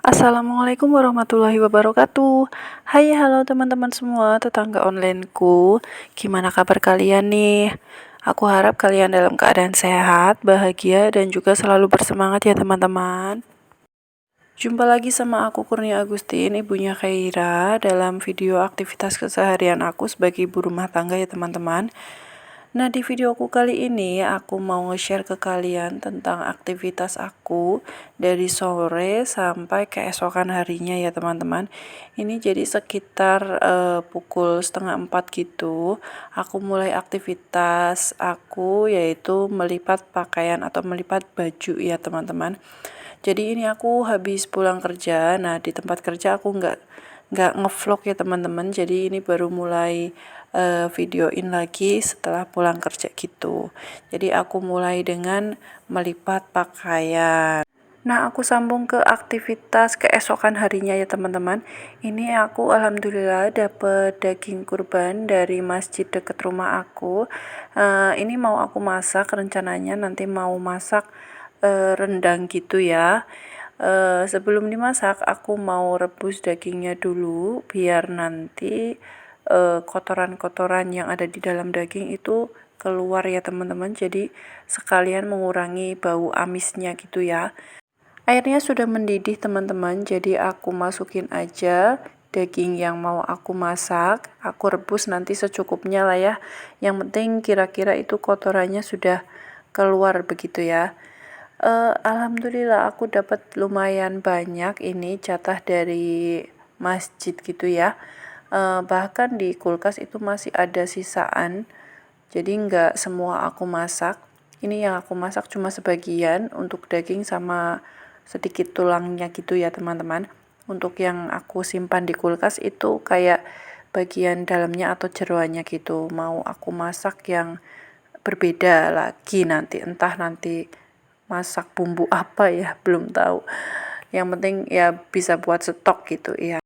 Assalamualaikum warahmatullahi wabarakatuh. Hai, halo teman-teman semua, tetangga onlineku. Gimana kabar kalian nih? Aku harap kalian dalam keadaan sehat, bahagia, dan juga selalu bersemangat ya teman-teman. Jumpa lagi sama aku Kurnia Agustin, ibunya Khaira, dalam video aktivitas keseharian aku sebagai ibu rumah tangga ya teman-teman. Nah, di videoku kali ini aku mau nge-share ke kalian tentang aktivitas aku dari sore sampai keesokan harinya ya teman-teman. Ini jadi sekitar pukul 3:30 gitu. Aku mulai aktivitas aku yaitu melipat pakaian atau melipat baju ya teman-teman. Jadi ini aku habis pulang kerja. Nah, di tempat kerja aku nggak ngevlog ya teman-teman. Jadi ini baru mulai videoin lagi setelah pulang kerja gitu. Jadi aku mulai dengan melipat pakaian. Nah, aku sambung ke aktivitas keesokan harinya ya teman-teman. Ini aku alhamdulillah dapet daging kurban dari masjid deket rumah aku. Ini mau aku masak, rencananya nanti mau masak rendang gitu ya. Sebelum dimasak aku mau rebus dagingnya dulu biar nanti kotoran-kotoran yang ada di dalam daging itu keluar ya teman-teman, jadi sekalian mengurangi bau amisnya gitu ya. Airnya sudah mendidih teman-teman, jadi aku masukin aja daging yang mau aku masak, aku rebus nanti secukupnya lah ya, yang penting kira-kira itu kotorannya sudah keluar begitu ya. Alhamdulillah aku dapat lumayan banyak ini jatah dari masjid gitu ya. Bahkan di kulkas itu masih ada sisaan, jadi nggak semua aku masak. Ini yang aku masak cuma sebagian untuk daging sama sedikit tulangnya gitu ya teman-teman. Untuk yang aku simpan di kulkas itu kayak bagian dalamnya atau jeroannya gitu. Mau aku masak yang berbeda lagi nanti, entah nanti masak bumbu apa ya, belum tahu. Yang penting ya bisa buat stok gitu ya.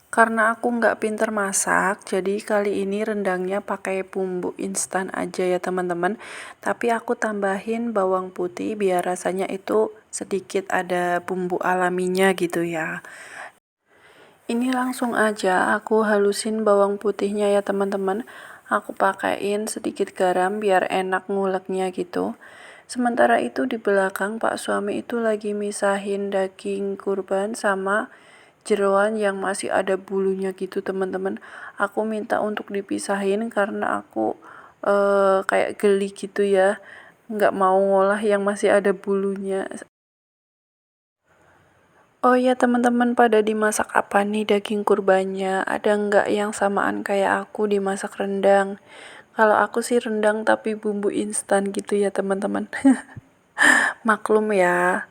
Karena aku nggak pinter masak, jadi kali ini rendangnya pakai bumbu instan aja ya teman-teman. Tapi aku tambahin bawang putih biar rasanya itu sedikit ada bumbu alaminya gitu ya. Ini langsung aja aku halusin bawang putihnya ya teman-teman. Aku pakaiin sedikit garam biar enak nguleknya gitu. Sementara itu di belakang Pak suami itu lagi misahin daging kurban sama jeroan yang masih ada bulunya gitu teman-teman. Aku minta untuk dipisahin karena aku kayak geli gitu ya, nggak mau ngolah yang masih ada bulunya. Oh ya teman-teman, pada dimasak apa nih daging kurbannya? Ada nggak yang samaan kayak aku dimasak rendang? Kalau aku sih rendang tapi bumbu instan gitu ya teman-teman. Maklum ya.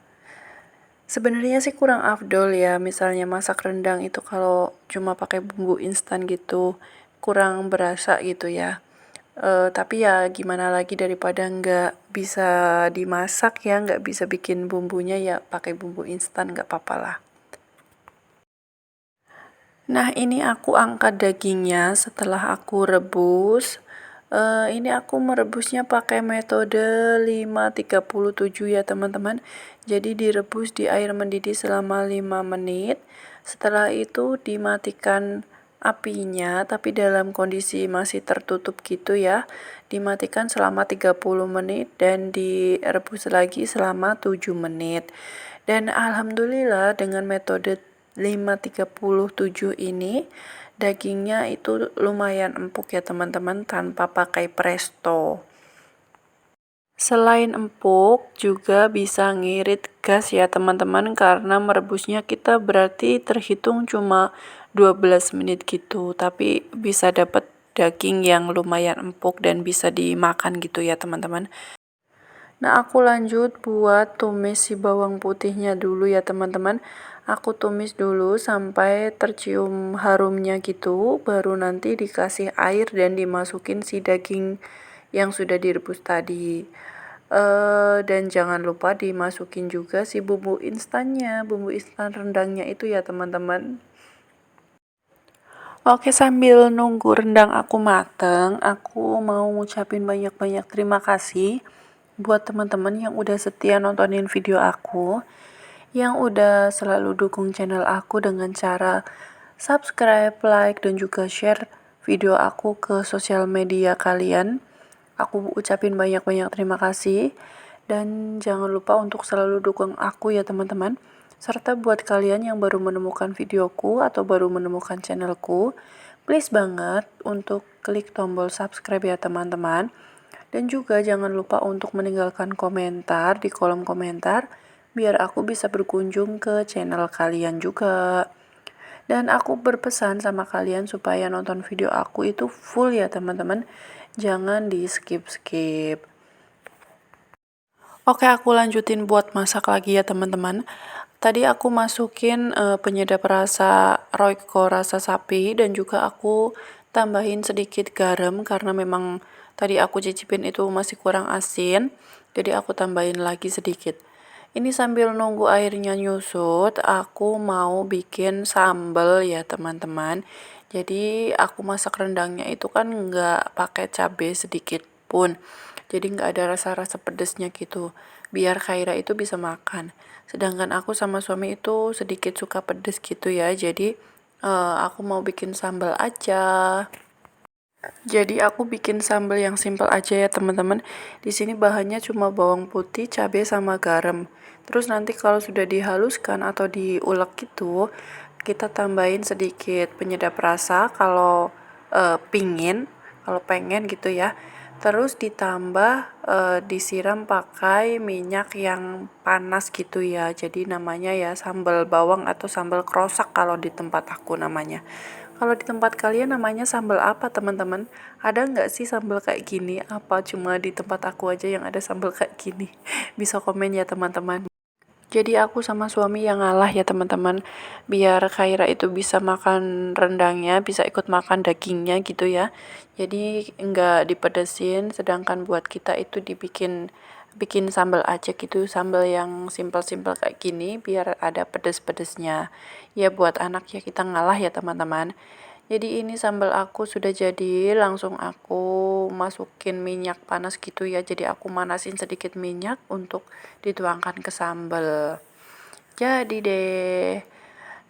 Sebenarnya sih kurang afdol ya, misalnya masak rendang itu kalau cuma pakai bumbu instan gitu, kurang berasa gitu ya. Tapi ya gimana lagi daripada nggak bisa dimasak ya, nggak bisa bikin bumbunya ya pakai bumbu instan nggak apa-apa lah. Nah, ini aku angkat dagingnya setelah aku rebus. Ini aku merebusnya pakai metode 5:37 ya teman-teman. Jadi direbus di air mendidih selama 5 menit. Setelah itu dimatikan apinya, tapi dalam kondisi masih tertutup gitu ya. Dimatikan selama 30 menit dan direbus lagi selama 7 menit. Dan alhamdulillah dengan metode 5:37 ini dagingnya itu lumayan empuk ya teman-teman tanpa pakai presto. Selain empuk juga bisa ngirit gas ya teman-teman, karena merebusnya kita berarti terhitung cuma 12 menit gitu, tapi bisa dapat daging yang lumayan empuk dan bisa dimakan gitu ya teman-teman. Nah, aku lanjut buat tumis si bawang putihnya dulu ya teman-teman. Aku tumis dulu sampai tercium harumnya gitu, baru nanti dikasih air dan dimasukin si daging yang sudah direbus tadi. Dan jangan lupa dimasukin juga si bumbu instannya, bumbu instan rendangnya itu ya teman-teman. Oke, sambil nunggu rendang aku mateng, aku mau ngucapin banyak-banyak terima kasih buat teman-teman yang udah setia nontonin video aku. yang udah selalu dukung channel aku dengan cara subscribe, like, dan juga share video aku ke sosial media kalian. Aku ucapin banyak-banyak terima kasih. Dan jangan lupa untuk selalu dukung aku ya teman-teman. Serta buat kalian yang baru menemukan videoku atau baru menemukan channelku, please banget untuk klik tombol subscribe ya teman-teman. Dan juga jangan lupa untuk meninggalkan komentar di kolom komentar biar aku bisa berkunjung ke channel kalian juga. Dan aku berpesan sama kalian supaya nonton video aku itu full ya teman-teman. Jangan di skip-skip. Oke, aku lanjutin buat masak lagi ya teman-teman. Tadi aku masukin penyedap rasa Royco rasa sapi dan juga aku tambahin sedikit garam karena memang tadi aku cicipin itu masih kurang asin. Jadi aku tambahin lagi sedikit. Ini sambil nunggu airnya nyusut, aku mau bikin sambal ya teman-teman. Jadi aku masak rendangnya itu kan nggak pakai cabai sedikit pun. Jadi nggak ada rasa-rasa pedesnya gitu. Biar Khaira itu bisa makan. Sedangkan aku sama suami itu sedikit suka pedes gitu ya. Jadi aku mau bikin sambal aja. Jadi aku bikin sambal yang simple aja ya teman-teman. Di sini bahannya cuma bawang putih, cabai sama garam. Terus nanti kalau sudah dihaluskan atau diulek gitu, kita tambahin sedikit penyedap rasa kalau kalau pengen gitu ya. Terus ditambah disiram pakai minyak yang panas gitu ya. Jadi namanya ya sambal bawang atau sambal kerosak kalau di tempat aku namanya. Kalau di tempat kalian namanya sambal apa teman-teman? Ada nggak sih sambal kayak gini? Apa cuma di tempat aku aja yang ada sambal kayak gini? Bisa komen ya teman-teman. Jadi aku sama suami yang ngalah ya teman-teman. Biar Khaira itu bisa makan rendangnya, bisa ikut makan dagingnya gitu ya. Jadi nggak dipedesin, sedangkan buat kita itu bikin sambal aja gitu, sambal yang simpel-simpel kayak gini biar ada pedes-pedesnya. Ya buat anak ya kita ngalah ya teman-teman. Jadi ini sambal aku sudah jadi, langsung aku masukin minyak panas gitu ya. Jadi aku manasin sedikit minyak untuk dituangkan ke sambal. Jadi deh.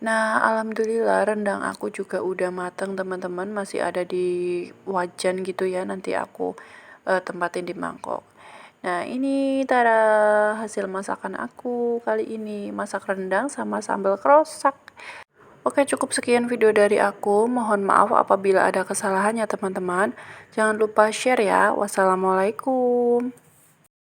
Nah, alhamdulillah rendang aku juga udah mateng teman-teman, masih ada di wajan gitu ya. Nanti aku tempatin di mangkok. Nah, ini tara hasil masakan aku kali ini, masak rendang sama sambal kerosak. Oke, cukup sekian video dari aku. Mohon maaf apabila ada kesalahan ya teman-teman. Jangan lupa share ya. Wassalamualaikum.